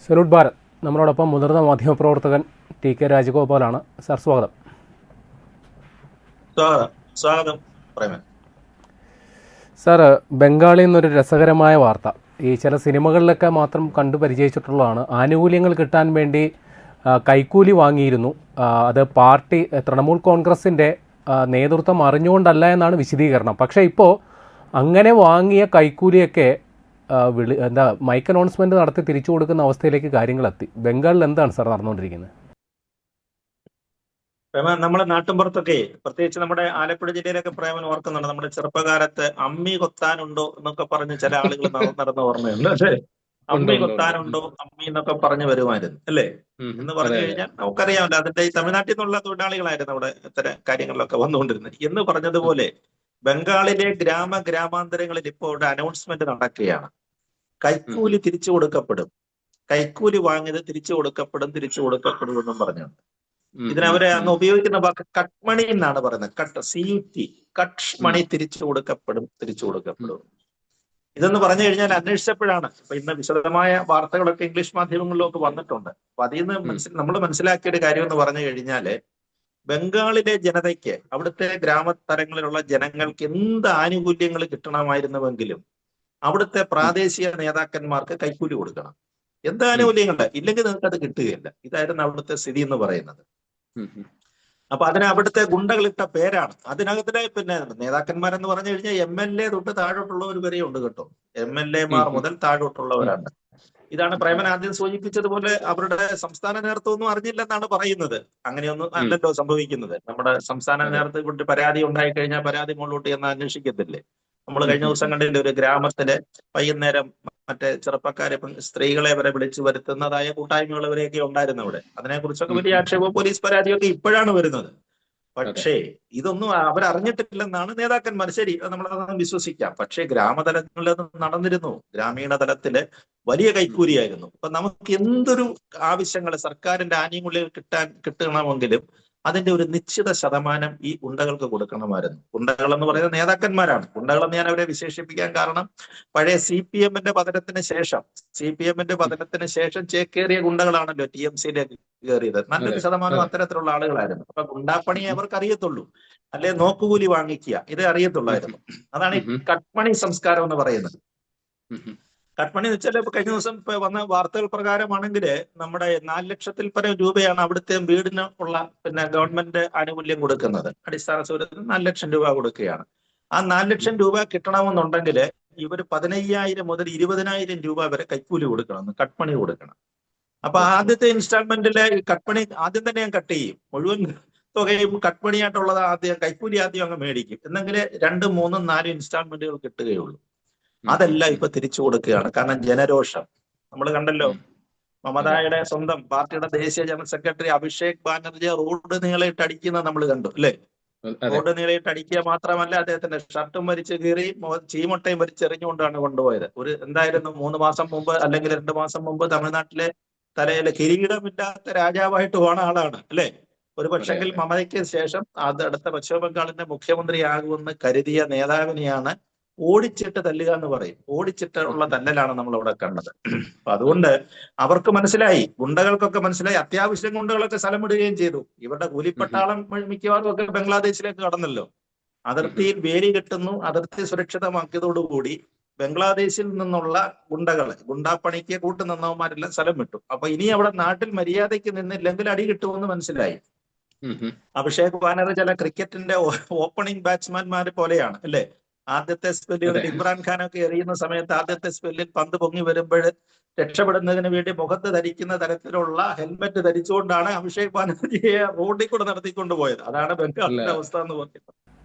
Salute Bharat. നമ്മളോടൊപ്പം മുതിർന്ന മാധ്യമപ്രവർത്തകൻ ടി.കെ. രാജഗോപാലാണ്. സാർ, സ്വാഗതം. സ്വാഗതം. സാർ, ബംഗാളിൽ നിന്നൊരു രസകരമായ വാർത്ത. ഈ ചില സിനിമകളിലൊക്കെ മാത്രം കണ്ടു പരിചയിച്ചിട്ടുള്ളതാണ്. ആനുകൂല്യങ്ങൾ കിട്ടാൻ വേണ്ടി കൈക്കൂലി വാങ്ങിയിരുന്നു. അത് പാർട്ടി തൃണമൂൽ കോൺഗ്രസിൻ്റെ നേതൃത്വം അറിഞ്ഞുകൊണ്ടല്ല എന്നാണ് വിശദീകരണം. പക്ഷേ ഇപ്പോൾ അങ്ങനെ വാങ്ങിയ കൈക്കൂലിയൊക്കെ മൈക്ക് അനൗൺസ്മെന്റ് നടത്തി തിരിച്ചു കൊടുക്കുന്ന അവസ്ഥയിലേക്ക് കാര്യങ്ങളെത്തി. ബംഗാളിൽ എന്താണ് സാർ നടന്നുകൊണ്ടിരിക്കുന്നത്? നമ്മുടെ നാട്ടിൻപുറത്തൊക്കെ, പ്രത്യേകിച്ച് നമ്മുടെ ആലപ്പുഴ ജില്ലയിലൊക്കെ പ്രേമൻ ഓർക്കുന്നുണ്ട്. നമ്മുടെ ചെറുപ്പകാലത്ത് അമ്മി കൊത്താനുണ്ടോ എന്നൊക്കെ പറഞ്ഞ് ചില ആളുകൾ നടന്ന ഓർമ്മയുണ്ട്. അല്ലേ? അമ്മി കൊത്താനുണ്ടോ, അമ്മി എന്നൊക്കെ പറഞ്ഞു വരുമായിരുന്നു, അല്ലേ? എന്ന് പറഞ്ഞു കഴിഞ്ഞാൽ നമുക്കറിയാമല്ലോ, അതിന്റെ ഈ തമിഴ്നാട്ടിൽ നിന്നുള്ള തൊഴിലാളികളായിരുന്നു അവിടെ ഇത്തരം കാര്യങ്ങളിലൊക്കെ വന്നുകൊണ്ടിരുന്നത്. എന്ന് പറഞ്ഞതുപോലെ ബംഗാളിലെ ഗ്രാമാന്തരങ്ങളിൽ ഇപ്പോൾ ഒരു അനൗൺസ്മെന്റ് നടക്കുകയാണ്. കൈക്കൂലി തിരിച്ചു കൊടുക്കപ്പെടും, കൈക്കൂലി വാങ്ങിയത് തിരിച്ചു കൊടുക്കപ്പെടും എന്നും പറഞ്ഞുണ്ട്. ഇതിനവരെ അന്ന് ഉപയോഗിക്കുന്ന വാക്ക് കട്ട്മണി എന്നാണ് പറയുന്നത്. കട്ട് മണി തിരിച്ചു കൊടുക്കപ്പെടും. ഇതെന്ന് പറഞ്ഞു കഴിഞ്ഞാൽ അന്വേഷിച്ചപ്പോഴാണ്, ഇപ്പൊ ഇന്ന് വിശദമായ വാർത്തകളൊക്കെ ഇംഗ്ലീഷ് മാധ്യമങ്ങളിലൊക്കെ വന്നിട്ടുണ്ട്. അപ്പൊ അതിൽ നിന്ന് നമ്മൾ മനസ്സിലാക്കിയ ഒരു കാര്യം എന്ന് പറഞ്ഞു കഴിഞ്ഞാല്, ബംഗാളിലെ ജനതയ്ക്ക്, അവിടുത്തെ ഗ്രാമതലങ്ങളിലുള്ള ജനങ്ങൾക്ക് എന്ത് ആനുകൂല്യങ്ങൾ കിട്ടണമായിരുന്നുവെങ്കിലും അവിടുത്തെ പ്രാദേശിക നേതാക്കന്മാർക്ക് കൈക്കൂലി കൊടുക്കണം. എന്ത് ആനുകൂല്യങ്ങളുണ്ട്, ഇല്ലെങ്കിൽ നിങ്ങൾക്ക് അത് കിട്ടുകയില്ല. ഇതായിരുന്നു അവിടുത്തെ സ്ഥിതി എന്ന് പറയുന്നത്. അപ്പൊ അതിന് അവിടുത്തെ ഗുണ്ടകളിട്ട പേരാണ്. അതിനകത്തിലെ പിന്നെ നേതാക്കന്മാരെന്ന് പറഞ്ഞു കഴിഞ്ഞാൽ MLA തൊട്ട് താഴോട്ടുള്ളവർ വരെ ഉണ്ട് കേട്ടോ. MLA മാർ മുതൽ താഴോട്ടുള്ളവരാണ്. ഇതാണ് പ്രേമൻ ആദ്യം സൂചിപ്പിച്ചതുപോലെ അവരുടെ സംസ്ഥാന നേതൃത്വം ഒന്നും അറിഞ്ഞില്ലെന്നാണ് പറയുന്നത്. അങ്ങനെയൊന്നും അല്ലല്ലോ സംഭവിക്കുന്നത്. നമ്മുടെ സംസ്ഥാന നേതൃത്വം കൊണ്ട് പരാതി ഉണ്ടായി കഴിഞ്ഞാൽ പരാതി മുകളിലോട്ട് എന്ന് അന്വേഷിക്കത്തില്ലേ? നമ്മൾ കഴിഞ്ഞ ദിവസം കണ്ടില്ലേ, ഒരു ഗ്രാമത്തില് വൈകുന്നേരം മറ്റേ ചെറുപ്പക്കാരെ, സ്ത്രീകളെ വരെ വിളിച്ചു വരുത്തുന്നതായ കൂട്ടായ്മകൾ വരെയൊക്കെ ഉണ്ടായിരുന്നു അവിടെ. അതിനെക്കുറിച്ചൊക്കെ വലിയ ആക്ഷേപവും പോലീസ് പരാതിയൊക്കെ ഇപ്പോഴാണ് വരുന്നത്. പക്ഷേ ഇതൊന്നും അവരറിഞ്ഞിട്ടില്ലെന്നാണ് നേതാക്കന്മാർ. ശരി, നമ്മളതൊന്നും വിശ്വസിക്കാം. പക്ഷേ ഗ്രാമതലങ്ങളിൽ അത് നടന്നിരുന്നു. ഗ്രാമീണ തലത്തില് വലിയ കൈക്കൂലിയായിരുന്നു. അപ്പൊ നമുക്ക് എന്തൊരു ആവശ്യങ്ങൾ സർക്കാരിന്റെ ആനുകൂല്യങ്ങൾ കിട്ടണമെങ്കിലും അതിന്റെ ഒരു നിശ്ചിത ശതമാനം ഈ ഗുണ്ടകൾക്ക് കൊടുക്കണമായിരുന്നു. ഗുണ്ടകൾ എന്ന് പറയുന്ന നേതാക്കന്മാരാണ്. ഗുണ്ടകളെന്ന് ഞാൻ അവരെ വിശേഷിപ്പിക്കാൻ കാരണം, പഴയ CPM പതനത്തിന് ശേഷം ചേക്കേറിയ ഗുണ്ടകളാണല്ലോ TMC-യിലേക്ക് കയറിയത്. നല്ലൊരു ശതമാനം അത്തരത്തിലുള്ള ആളുകളായിരുന്നു. അപ്പൊ ഗുണ്ടാപ്പണിയെ അവർക്ക് അറിയത്തുള്ളൂ, അല്ലെ നോക്കുകൂലി വാങ്ങിക്കുക, ഇതേ അറിയത്തുള്ളായിരുന്നു. അതാണ് ഈ കട്ട്മണി സംസ്കാരം എന്ന് പറയുന്നത്. കട്ട്മണി എന്ന് വെച്ചാൽ ഇപ്പൊ കഴിഞ്ഞ ദിവസം ഇപ്പൊ വന്ന വാർത്തകൾ പ്രകാരമാണെങ്കിൽ നമ്മുടെ 4 ലക്ഷത്തിൽ പരം രൂപയാണ് അവിടുത്തെ വീടിന് ഉള്ള പിന്നെ ഗവൺമെന്റ് ആനുകൂല്യം കൊടുക്കുന്നത്. അടിസ്ഥാന സൗകര്യത്തിന് 4 ലക്ഷം രൂപ കൊടുക്കുകയാണ്. ആ 4 ലക്ഷം രൂപ കിട്ടണമെന്നുണ്ടെങ്കിൽ ഇവർ 15,000 മുതൽ 20,000 രൂപ വരെ കൈക്കൂലി കൊടുക്കണം, കട്ട്മണി കൊടുക്കണം. അപ്പൊ ആദ്യത്തെ ഇൻസ്റ്റാൾമെന്റിലെ കട്ട്മണി ആദ്യം തന്നെ ഞാൻ കട്ട് ചെയ്യും. മുഴുവൻ തുകയും കട്ട്മണിയായിട്ടുള്ളത് കൈക്കൂലി ആദ്യം അങ്ങ് മേടിക്കും. എന്നെങ്കിൽ 2, 3, 4 ഇൻസ്റ്റാൾമെന്റുകൾ കിട്ടുകയുള്ളൂ. അതെല്ലാം ഇപ്പൊ തിരിച്ചു കൊടുക്കുകയാണ്. കാരണം ജനരോഷം നമ്മൾ കണ്ടല്ലോ. മമതയുടെ സ്വന്തം പാർട്ടിയുടെ ദേശീയ general secretary Abhishek Banerjee road നീളയിട്ട് അടിക്കുന്നത് നമ്മൾ കണ്ടു, അല്ലേ? റോഡ് നീളയിട്ട് അടിക്കുക മാത്രമല്ല, അദ്ദേഹത്തിന്റെ ഷർട്ടും വലിച്ചു കീറി ചീമൊട്ടയും വലിച്ചെറിഞ്ഞുകൊണ്ടാണ് കൊണ്ടുപോയത്. എന്തായിരുന്നു 3 മാസം മുമ്പ് അല്ലെങ്കിൽ 2 മാസം മുമ്പ് തമിഴ്നാട്ടിലെ തലയിലെ കിരീടമില്ലാത്ത രാജാവായിട്ട് പോണ ആളാണ്, അല്ലേ? ഒരു പക്ഷെങ്കിൽ മമതയ്ക്ക് ശേഷം അടുത്ത പശ്ചിമ ബംഗാളിന്റെ മുഖ്യമന്ത്രിയാകുമെന്ന് കരുതിയ നേതാവിനെയാണ് ഓടിച്ചിട്ട് തല്ലുക എന്ന് പറയും. ഓടിച്ചിട്ടുള്ള തല്ലലാണ് നമ്മൾ അവിടെ കണ്ടത്. അപ്പൊ അതുകൊണ്ട് അവർക്ക് മനസ്സിലായി, ഗുണ്ടകൾക്കൊക്കെ മനസ്സിലായി. അത്യാവശ്യം ഗുണ്ടകളൊക്കെ സ്ഥലം വിടുകയും ചെയ്തു. ഇവരുടെ കൂലിപ്പട്ടാളം മിക്കവാറും ഒക്കെ ബംഗ്ലാദേശിലേക്ക് കടന്നല്ലോ. അതിർത്തിയിൽ വേലി കെട്ടുന്നു. അതിർത്തി സുരക്ഷിതമാക്കിയതോടുകൂടി ബംഗ്ലാദേശിൽ നിന്നുള്ള ഗുണ്ടാപ്പണിക്ക് കൂട്ടുനിന്നവന്മാരെല്ലാം സ്ഥലം വിട്ടു. അപ്പൊ ഇനി അവിടെ നാട്ടിൽ മര്യാദയ്ക്ക് നിന്നില്ലെങ്കിൽ അടി കിട്ടുമെന്ന് മനസ്സിലായി. അഭിഷേക് ബാനർജി ചില ക്രിക്കറ്റിന്റെ ഓപ്പണിംഗ് ബാറ്റ്സ്മാൻമാരെ പോലെയാണ്, അല്ലേ? ആദ്യത്തെ സ്പെല്ലിൽ ഇമ്രാൻഖാനൊക്കെ എറിയുന്ന സമയത്ത് ആദ്യത്തെ സ്പെല്ലിൽ പന്ത് പൊങ്ങി വരുമ്പോൾ രക്ഷപ്പെടുന്നതിന് വേണ്ടി മുഖത്ത് ധരിക്കുന്ന തരത്തിലുള്ള ഹെൽമെറ്റ് ധരിച്ചുകൊണ്ടാണ് അഭിഷേക് ബാനർജിയെ റോഡിൽ കൂടെ നടത്തിക്കൊണ്ടുപോയത്. അതാണ് ബംഗാളിന്റെ അവസ്ഥ എന്ന് പറയുന്നത്.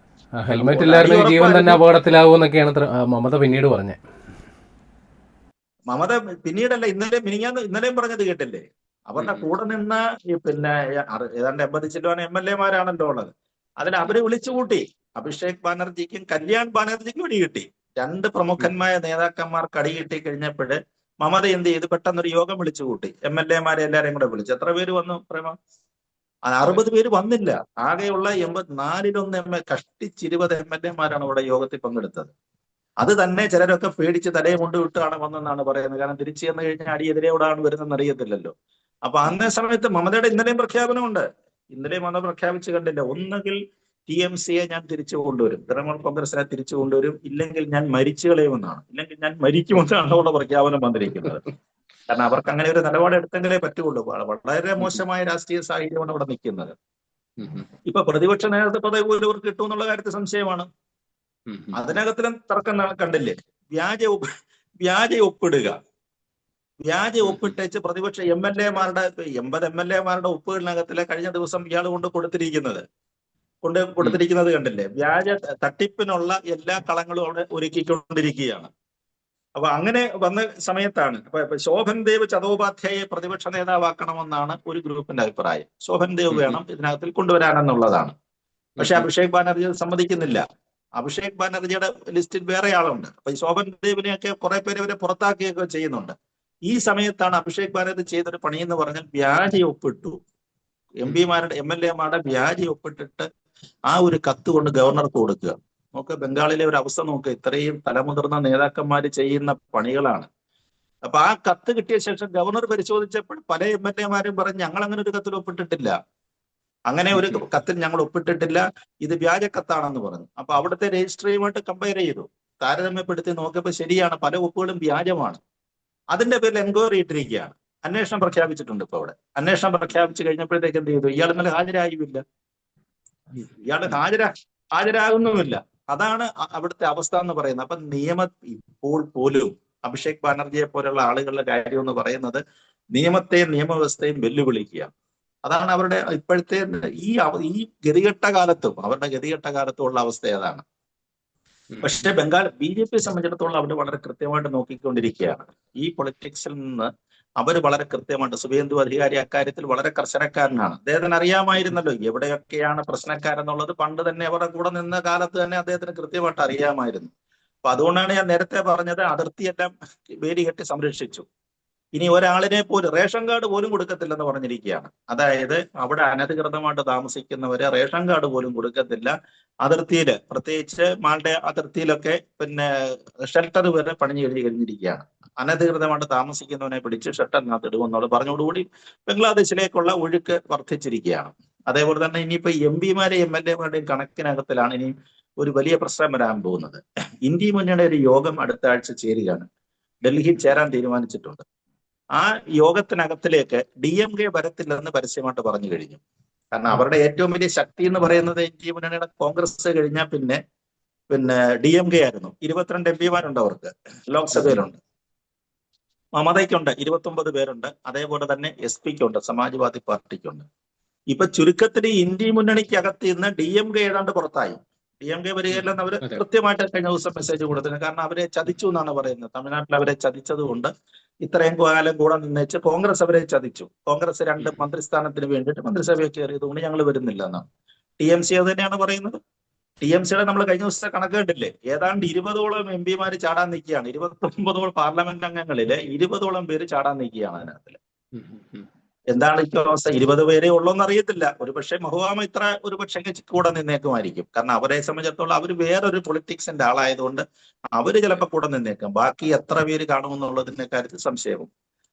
ഹെൽമെറ്റ് ഇല്ലായിരുന്നെങ്കിൽ ജീവൻ തന്നെ അപകടത്തിലാവുമെന്നൊക്കെയാണ് മമത പിന്നീട് പറഞ്ഞത്. മമത പിന്നീടല്ല, ഇന്നലെയും പറഞ്ഞത് കേട്ടില്ലേ? അവരുടെ കൂടെ നിന്ന് പിന്നെ ഏതാണ്ട് 80 ചില്ലുവാൻ MLA-മാരാണല്ലോ ഉള്ളത്. അതിൽ അവര് വിളിച്ചുകൂട്ടി. അഭിഷേക് ബാനർജിക്കും കല്യാൺ ബാനർജിക്കും അടി കിട്ടി. 2 പ്രമുഖന്മാരായ നേതാക്കന്മാർക്ക് അടി കിട്ടി കഴിഞ്ഞപ്പോഴ് മമത എന്ത് ചെയ്ത്, പെട്ടെന്നൊരു യോഗം വിളിച്ചുകൂട്ടി. MLA-മാരെ എല്ലാരെയും കൂടെ വിളിച്ചു. എത്ര പേര് വന്നു പ്രേമ? 60 പേര് വന്നില്ല. ആകെയുള്ള 84 കഷ്ടിച്ച് 20 MLA-മാരാണ് അവിടെ യോഗത്തിൽ പങ്കെടുത്തത്. അത് തന്നെ ചിലരൊക്കെ പേടിച്ച് തലയെ കൊണ്ട് വിട്ടാണ് വന്നെന്നാണ് പറയുന്നത്. കാരണം തിരിച്ചു ചെന്ന് കഴിഞ്ഞാൽ അടി എതിരെയോടാണ് വരുന്നതെന്ന് അറിയത്തില്ലല്ലോ. അപ്പൊ അന്നേ സമയത്ത് മമതയുടെ ഇന്നലെയും പ്രഖ്യാപനമുണ്ട്. ഇന്നലെയും മമത പ്രഖ്യാപിച്ച് കണ്ടില്ല, ഒന്നുകിൽ TMC ഞാൻ തിരിച്ചു കൊണ്ടുവരും, തൃണമൂൽ കോൺഗ്രസിനെ തിരിച്ചു കൊണ്ടുവരും, ഇല്ലെങ്കിൽ ഞാൻ മരിച്ചു കളയുമെന്നാണ്, ഇല്ലെങ്കിൽ ഞാൻ മരിക്കുമെന്നാണ് അവിടെ പ്രഖ്യാപനം വന്നിരിക്കുന്നത്. കാരണം അവർക്ക് അങ്ങനെ ഒരു നിലപാട് എടുത്തെങ്കിലേ പറ്റുള്ളൂ. വളരെ മോശമായ രാഷ്ട്രീയ സാഹചര്യമാണ് അവിടെ നിൽക്കുന്നത്. ഇപ്പൊ പ്രതിപക്ഷ നേതൃത്വ പദവി പോലും ഇവർക്ക് കിട്ടുമെന്നുള്ള കാര്യത്തിൽ സംശയമാണ്. അതിനകത്തിലും തർക്കം കണ്ടില്ലേ? വ്യാജ ഒപ്പിടുക, വ്യാജ ഒപ്പിട്ടേച്ച് പ്രതിപക്ഷ MLA-മാരുടെ 80 MLA-മാരുടെ ഒപ്പുകളിനകത്തിലെ കഴിഞ്ഞ ദിവസം ഇയാൾ കൊടുത്തിരിക്കുന്നത് കണ്ടില്ലേ? വ്യാജ തട്ടിപ്പിനുള്ള എല്ലാ കളങ്ങളും അവിടെ ഒരുക്കിക്കൊണ്ടിരിക്കുകയാണ്. അപ്പൊ അങ്ങനെ വന്ന സമയത്താണ് ഇപ്പൊ ശോഭൻ ദേവ് ചതോപാധ്യായെ പ്രതിപക്ഷ നേതാവാക്കണമെന്നാണ് ഒരു ഗ്രൂപ്പിന്റെ അഭിപ്രായം. ശോഭൻ ദേവ് വേണം ഇതിനകത്തിൽ കൊണ്ടുവരാനെന്നുള്ളതാണ്. പക്ഷെ അഭിഷേക് ബാനർജി സമ്മതിക്കുന്നില്ല. അഭിഷേക് ബാനർജിയുടെ ലിസ്റ്റിൽ വേറെ ആളുണ്ട്. അപ്പൊ ഈ ശോഭൻ ദേവിനെയൊക്കെ കുറെ പേര് ഇവരെ പുറത്താക്കുകയൊക്കെ ചെയ്യുന്നുണ്ട്. ഈ സമയത്താണ് അഭിഷേക് ബാനർജി ചെയ്തൊരു പണി എന്ന് പറഞ്ഞാൽ വ്യാജ ഒപ്പിട്ടു. MLA-മാരുടെ വ്യാജ ഒപ്പിട്ടിട്ട് ആ ഒരു കത്ത് കൊണ്ട് ഗവർണർക്ക് കൊടുക്കുക. നോക്ക്, ബംഗാളിലെ ഒരു അവസ്ഥ നോക്ക്. ഇത്രയും തലമുതിർന്ന നേതാക്കന്മാർ ചെയ്യുന്ന പണികളാണ്. അപ്പൊ ആ കത്ത് കിട്ടിയ ശേഷം ഗവർണർ പരിശോധിച്ചപ്പോൾ പല MLA-മാരും പറഞ്ഞ് ഞങ്ങൾ അങ്ങനെ ഒരു കത്തിൽ ഒപ്പിട്ടിട്ടില്ല, അങ്ങനെ ഒരു കത്തിൽ ഞങ്ങൾ ഒപ്പിട്ടിട്ടില്ല, ഇത് വ്യാജ കത്താണെന്ന് പറഞ്ഞു. അപ്പൊ അവിടുത്തെ രജിസ്ട്രിയുമായിട്ട് കമ്പയർ ചെയ്തു, താരതമ്യപ്പെടുത്തി നോക്കിയപ്പോൾ ശരിയാണ്, പല ഒപ്പുകളും വ്യാജമാണ്. അതിന്റെ പേരിൽ എൻക്വയറി ഇട്ടിരിക്കുകയാണ്. അന്വേഷണം പ്രഖ്യാപിച്ചിട്ടുണ്ട്. ഇപ്പൊ അവിടെ അന്വേഷണം പ്രഖ്യാപിച്ചു കഴിഞ്ഞപ്പോഴത്തേക്ക് എന്ത് ചെയ്തു? ഇയാൾ ഇന്നലെ ഹാജരായുമില്ല, ഇയാൾ ഹാജരാകുന്നുമില്ല. അതാണ് അവിടുത്തെ അവസ്ഥ എന്ന് പറയുന്നത്. അപ്പൊ ഇപ്പോൾ പോലും അഭിഷേക് ബാനർജിയെ പോലുള്ള ആളുകളുടെ കാര്യം എന്ന് പറയുന്നത് നിയമത്തെയും നിയമവ്യവസ്ഥയും വെല്ലുവിളിക്കുക. അതാണ് അവരുടെ ഇപ്പോഴത്തെ ഈ ഗതികെട്ട കാലത്തും അവരുടെ ഗതികെട്ട കാലത്തും ഉള്ള അവസ്ഥ അതാണ്. പക്ഷേ BJP സംബന്ധിച്ചിടത്തോളം അവർ വളരെ കൃത്യമായിട്ട് നോക്കിക്കൊണ്ടിരിക്കുകയാണ്. ഈ പൊളിറ്റിക്സിൽ നിന്ന് അവർ വളരെ കൃത്യമായിട്ട്, സുവേന്ദു അധികാരി അക്കാര്യത്തിൽ വളരെ കർശനക്കാരനാണ്. അദ്ദേഹത്തിന് അറിയാമായിരുന്നല്ലോ എവിടെയൊക്കെയാണ് പ്രശ്നക്കാരെന്നുള്ളത്. പണ്ട് തന്നെ അവരുടെ കൂടെ നിന്ന കാലത്ത് തന്നെ അദ്ദേഹത്തിന് കൃത്യമായിട്ട് അറിയാമായിരുന്നു. അപ്പൊ അതുകൊണ്ടാണ് ഞാൻ നേരത്തെ പറഞ്ഞത്, അതിർത്തിയെല്ലാം വേലി കെട്ടി സംരക്ഷിച്ചു. ഇനി ഒരാളിനെ പോലും റേഷൻ കാർഡ് പോലും കൊടുക്കത്തില്ലെന്ന് പറഞ്ഞിരിക്കുകയാണ്. അതായത് അവിടെ അനധികൃതമായിട്ട് താമസിക്കുന്നവരെ റേഷൻ കാർഡ് പോലും കൊടുക്കത്തില്ല. അതിർത്തിയില്, പ്രത്യേകിച്ച് മാൾഡ അതിർത്തിയിലൊക്കെ പിന്നെ ഷെൽട്ടർ വരെ പണിഞ്ഞു കഴിഞ്ഞിരിക്കുകയാണ്. അനധികൃതമായിട്ട് താമസിക്കുന്നവനെ പിടിച്ച് ഷെൽട്ടറിനകത്ത് ഇടുമെന്നോട് പറഞ്ഞോടുകൂടി ബംഗ്ലാദേശിലേക്കുള്ള ഒഴുക്ക് വർദ്ധിച്ചിരിക്കുകയാണ്. അതേപോലെ തന്നെ ഇനിയിപ്പോ MP-മാരെയും MLA-മാരുടെയും കണക്കിനകത്തിലാണ് ഇനി ഒരു വലിയ പ്രശ്നം വരാൻ പോകുന്നത്. ഇന്ത്യ മുന്നണിയുടെ ഒരു യോഗം അടുത്ത ആഴ്ച ചേരുകയാണ്. ഡൽഹിയിൽ ചേരാൻ തീരുമാനിച്ചിട്ടുണ്ട്. ആ യോഗത്തിനകത്തിലേക്ക് DMK വരത്തില്ലെന്ന് പരസ്യമായിട്ട് പറഞ്ഞു കഴിഞ്ഞു. കാരണം അവരുടെ ഏറ്റവും വലിയ ശക്തി എന്ന് പറയുന്നത് ഇന്ത്യ മുന്നണിയുടെ കോൺഗ്രസ് കഴിഞ്ഞാൽ പിന്നെ DMK ആയിരുന്നു. 22 MP-മാരുണ്ട് അവർക്ക്, ലോക്സഭയിലുണ്ട്. മമതയ്ക്കുണ്ട് 29 പേരുണ്ട്. അതേപോലെ തന്നെ SP-ക്കുണ്ട്, സമാജ്വാദി പാർട്ടിക്കുണ്ട്. ഇപ്പൊ ചുരുക്കത്തിന് ഇന്ത്യ മുന്നണിക്കകത്ത് ഇന്ന് DMK ഏതാണ്ട് പുറത്തായി. DMK വരികയില്ലെന്ന് അവർ കൃത്യമായിട്ട് കഴിഞ്ഞ ദിവസം മെസ്സേജ് കൊടുത്തിട്ടുണ്ട്. കാരണം അവരെ ചതിച്ചു എന്നാണ് പറയുന്നത്. തമിഴ്നാട്ടിൽ അവരെ ചതിച്ചത് കൊണ്ട് ഇത്രയും കാലം കൂടെ നിന്നേച്ച് കോൺഗ്രസ് അവരെ ചതിച്ചു. കോൺഗ്രസ് 2 മന്ത്രിസ്ഥാനത്തിന് വേണ്ടിയിട്ട് മന്ത്രിസഭയെ കയറിയത് കൊണ്ട് ഞങ്ങൾ വരുന്നില്ല എന്നാണ്. TMC അത് തന്നെയാണ് പറയുന്നത്. TMCയുടെ നമ്മൾ കഴിഞ്ഞ ദിവസത്തെ കണക്ക് കേട്ടില്ലേ? ഏതാണ്ട് 20ഓളം MP-മാർ ചാടാൻ നിൽക്കുകയാണ്. 29 പാർലമെന്റ് അംഗങ്ങളില് 20ഓളം പേര് ചാടാൻ നിൽക്കുകയാണ് അതിനകത്തില്. എന്താണ് ഇപ്പൊ അവസ്ഥ? 20 പേരെ ഉള്ളോന്ന് അറിയത്തില്ല. ഒരുപക്ഷെ മഹുവാമ ഇത്ര ഒരുപക്ഷെ കൂടെ നിന്നേക്കുമായിരിക്കും. കാരണം അവരെ സംബന്ധിച്ചിടത്തോളം അവർ വേറൊരു പൊളിറ്റിക്സിന്റെ ആളായതുകൊണ്ട് അവര് ചിലപ്പോൾ കൂടെ നിന്നേക്കും. ബാക്കി എത്ര പേര് കാണുമെന്നുള്ളതിന്റെ കാര്യത്തിൽ സംശയവും.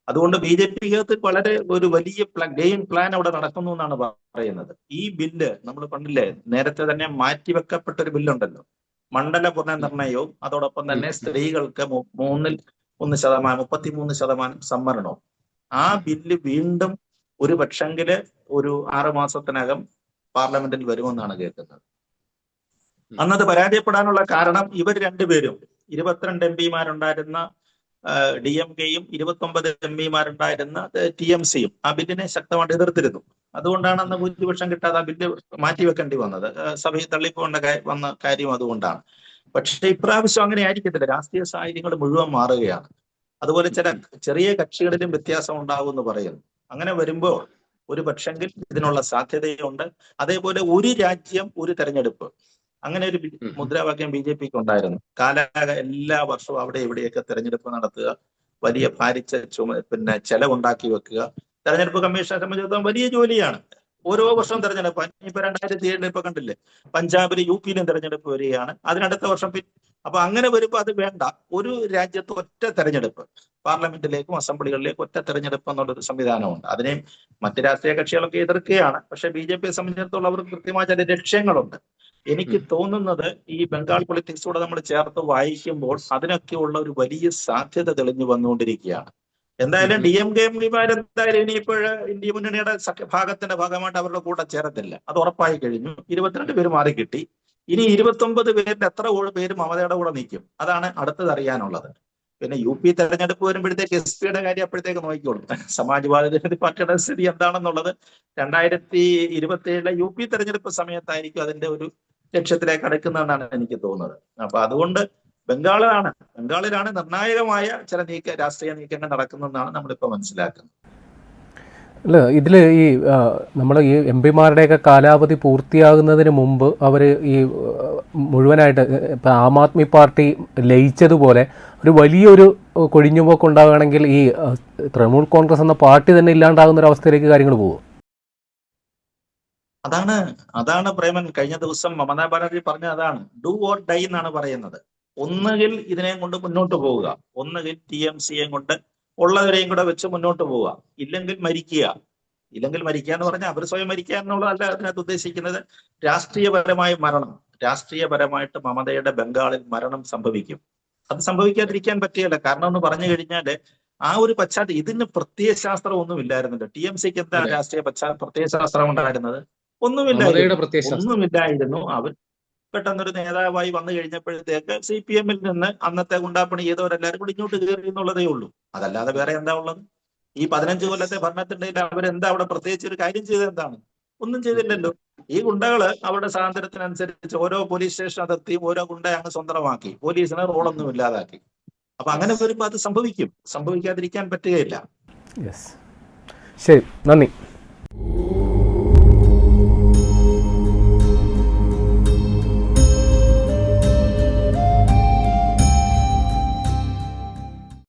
അതുകൊണ്ട് BJP-ക്ക് വളരെ ഒരു വലിയ ഗെയിം പ്ലാൻ അവിടെ നടക്കുന്നു എന്നാണ് പറയുന്നത്. ഈ ബില്ല് നമ്മൾ പണ്ടില്ലേ, നേരത്തെ തന്നെ മാറ്റിവെക്കപ്പെട്ട ഒരു ബില്ലുണ്ടല്ലോ, മണ്ഡല പുനർനിർണയവും അതോടൊപ്പം തന്നെ സ്ത്രീകൾക്ക് 33% സംവരണവും. ആ ബില്ല് വീണ്ടും ഒരു പക്ഷെങ്കില് ഒരു 6 മാസത്തിനകം പാർലമെന്റിൽ വരുമെന്നാണ് കേൾക്കുന്നത്. അന്നത് പരാജയപ്പെടാനുള്ള കാരണം ഇവർ രണ്ടുപേരും 22 MP-മാരുണ്ടായിരുന്ന DMK-യും 29 MP-മാരുണ്ടായിരുന്ന TMC-യും ആ ബില്ലിനെ ശക്തമായിട്ട് എതിർത്തിരുന്നു. അതുകൊണ്ടാണ് അന്ന് ഭൂരിപക്ഷം കിട്ടാതെ ആ ബില്ല് മാറ്റിവെക്കേണ്ടി വന്നത്. സഭയിൽ തള്ളിപ്പോണ്ട വന്ന കാര്യം അതുകൊണ്ടാണ്. പക്ഷെ ഇപ്രാവശ്യം അങ്ങനെ ആയിരിക്കത്തില്ല. രാഷ്ട്രീയ സാഹചര്യങ്ങൾ മുഴുവൻ മാറുകയാണ്. അതുപോലെ ചെറിയ കക്ഷികളിലും വ്യത്യാസം ഉണ്ടാകും എന്ന് പറയുന്നു. അങ്ങനെ വരുമ്പോൾ ഒരു പക്ഷെങ്കിൽ ഇതിനുള്ള സാധ്യതയുണ്ട്. അതേപോലെ ഒരു രാജ്യം ഒരു തെരഞ്ഞെടുപ്പ്, അങ്ങനെ ഒരു മുദ്രാവാക്യം BJP-ക്ക് ഉണ്ടായിരുന്നു. എല്ലാ വർഷവും അവിടെ ഇവിടെയൊക്കെ തെരഞ്ഞെടുപ്പ് നടത്തുക, വലിയ ഭാരിച്ച ചെലവുണ്ടാക്കി വെക്കുക. തെരഞ്ഞെടുപ്പ് കമ്മീഷനെ സംബന്ധിച്ചിടത്തോളം വലിയ ജോലിയാണ്. ഓരോ വർഷവും തെരഞ്ഞെടുപ്പ്. ഇപ്പൊ 2007 ഇപ്പൊ കണ്ടില്ലേ, പഞ്ചാബിലും UP-യിലും തെരഞ്ഞെടുപ്പ് വരികയാണ്. അതിനടുത്ത വർഷം അപ്പൊ അങ്ങനെ വരുമ്പോൾ അത് വേണ്ട. ഒരു രാജ്യത്ത് ഒറ്റ തെരഞ്ഞെടുപ്പ്, പാർലമെന്റിലേക്കും അസംബ്ലികളിലേക്കും ഒറ്റ തെരഞ്ഞെടുപ്പ് എന്നുള്ളൊരു സംവിധാനമുണ്ട്. അതിനെ മറ്റ് രാഷ്ട്രീയ കക്ഷികളൊക്കെ എതിർക്കുകയാണ്. പക്ഷെ BJPയെ സംബന്ധിച്ചിടത്തോളം അവർക്ക് കൃത്യമായ ചില ലക്ഷ്യങ്ങളുണ്ട്. എനിക്ക് തോന്നുന്നത് ഈ ബംഗാൾ പൊളിറ്റിക്സ് കൂടെ നമ്മൾ ചേർത്ത് വായിക്കുമ്പോൾ അതിനൊക്കെയുള്ള ഒരു വലിയ സാധ്യത തെളിഞ്ഞു വന്നുകൊണ്ടിരിക്കുകയാണ്. എന്തായാലും DMK-മാരെന്തായാലും ഇനിയിപ്പോൾ ഇന്ത്യ മുന്നണിയുടെ ഭാഗത്തിന്റെ ഭാഗമായിട്ട് അവരുടെ കൂടെ ചേരത്തില്ല, അത് ഉറപ്പായി കഴിഞ്ഞു. 22 പേര് മാറി കിട്ടി. ഇനി 29 പേരിൽ എത്ര പേര് മമതയുടെ കൂടെ നിൽക്കും, അതാണ് അടുത്തത് അറിയാനുള്ളത്. പിന്നെ UP തെരഞ്ഞെടുപ്പ് വരുമ്പോഴത്തേക്ക് SP-യുടെ കാര്യം അപ്പോഴത്തേക്ക് നോക്കിക്കോളും. സമാജ്വാദി പാർട്ടിയുടെ സ്ഥിതി എന്താണെന്നുള്ളത് 2027 UP തെരഞ്ഞെടുപ്പ് സമയത്തായിരിക്കും അതിന്റെ ഒരു ലക്ഷ്യത്തിലേക്ക് അടുക്കുന്നതെന്നാണ് എനിക്ക് തോന്നുന്നത്. അപ്പൊ അതുകൊണ്ട് ബംഗാളിലാണ് നിർണായകമായ ചില രാഷ്ട്രീയ നീക്കങ്ങൾ നടക്കുന്നതെന്നാണ് നമ്മളിപ്പോൾ മനസ്സിലാക്കുന്നത്. അല്ല, ഇതിൽ ഈ നമ്മൾ ഈ MP-മാരുടെയൊക്കെ കാലാവധി പൂർത്തിയാകുന്നതിന് മുമ്പ് അവർ ഈ മുഴുവനായിട്ട് ഇപ്പം ആം ആദ്മി പാർട്ടി ലയിച്ചതുപോലെ ഒരു വലിയൊരു കൊഴിഞ്ഞുപോക്ക് ഉണ്ടാവുകയാണെങ്കിൽ ഈ തൃണമൂൽ കോൺഗ്രസ് എന്ന പാർട്ടി തന്നെ ഇല്ലാണ്ടാകുന്ന ഒരു അവസ്ഥയിലേക്ക് കാര്യങ്ങൾ പോകും. അതാണ് പ്രേമൻ, കഴിഞ്ഞ ദിവസം മമതാ ബാനർജി പറഞ്ഞ അതാണ്, ഡു ഓർ ഡൈ എന്നാണ് പറയുന്നത്. ഒന്നുകിൽ ഇതിനെ കൊണ്ട് മുന്നോട്ട് പോവുക, ഒന്നുകിൽ TMCയെ കൊണ്ട് ഉള്ളവരെയും കൂടെ വെച്ച് മുന്നോട്ട് പോവുക, ഇല്ലെങ്കിൽ മരിക്കുക എന്ന് പറഞ്ഞാൽ അവർ സ്വയം മരിക്കുക എന്നുള്ളതല്ല അതിനകത്ത് ഉദ്ദേശിക്കുന്നത്. രാഷ്ട്രീയപരമായ മരണം, രാഷ്ട്രീയപരമായിട്ട് മമതയുടെ ബംഗാളിൽ മരണം സംഭവിക്കും. അത് സംഭവിക്കാതിരിക്കാൻ പറ്റുകയില്ല. കാരണം എന്ന് പറഞ്ഞു കഴിഞ്ഞാല് ആ ഒരു പശ്ചാത്തലം, ഇതിന് പ്രത്യയശാസ്ത്രം ഒന്നും ഇല്ലായിരുന്നല്ലോ. TMCക്ക് എന്താ രാഷ്ട്രീയ പ്രത്യയശാസ്ത്രം ഉണ്ടായിരുന്നത്? ഒന്നുമില്ലായിരുന്നു. അവർ പെട്ടെന്നൊരു നേതാവായി വന്നു കഴിഞ്ഞപ്പോഴത്തേക്ക് CPM-ൽ നിന്ന് അന്നത്തെ ഗുണ്ടാപ്പണി ചെയ്തവരെല്ലാവരും കൂടി ഇങ്ങോട്ട് കയറി എന്നുള്ളതേ ഉള്ളൂ. അതല്ലാതെ വേറെ എന്താ ഉള്ളത്? ഈ 15 കൊല്ലത്തെ ഭരണത്തിനിടയിൽ അവരെന്താ അവിടെ പ്രത്യേകിച്ച് ഒരു കാര്യം ചെയ്തത്? എന്താണ്? ഒന്നും ചെയ്തില്ലല്ലോ. ഈ ഗുണ്ടകള് അവരുടെ സ്വാതന്ത്ര്യത്തിനനുസരിച്ച് ഓരോ പോലീസ് സ്റ്റേഷൻ അതിർത്തിയും ഓരോ ഗുണ്ടയെ അങ്ങ് സ്വന്തമാക്കി, പോലീസിനെ റോളൊന്നും ഇല്ലാതാക്കി. അപ്പൊ അങ്ങനെ വരുമ്പോൾ അത് സംഭവിക്കാതിരിക്കാൻ പറ്റുകയില്ല. ശരി, നന്ദി.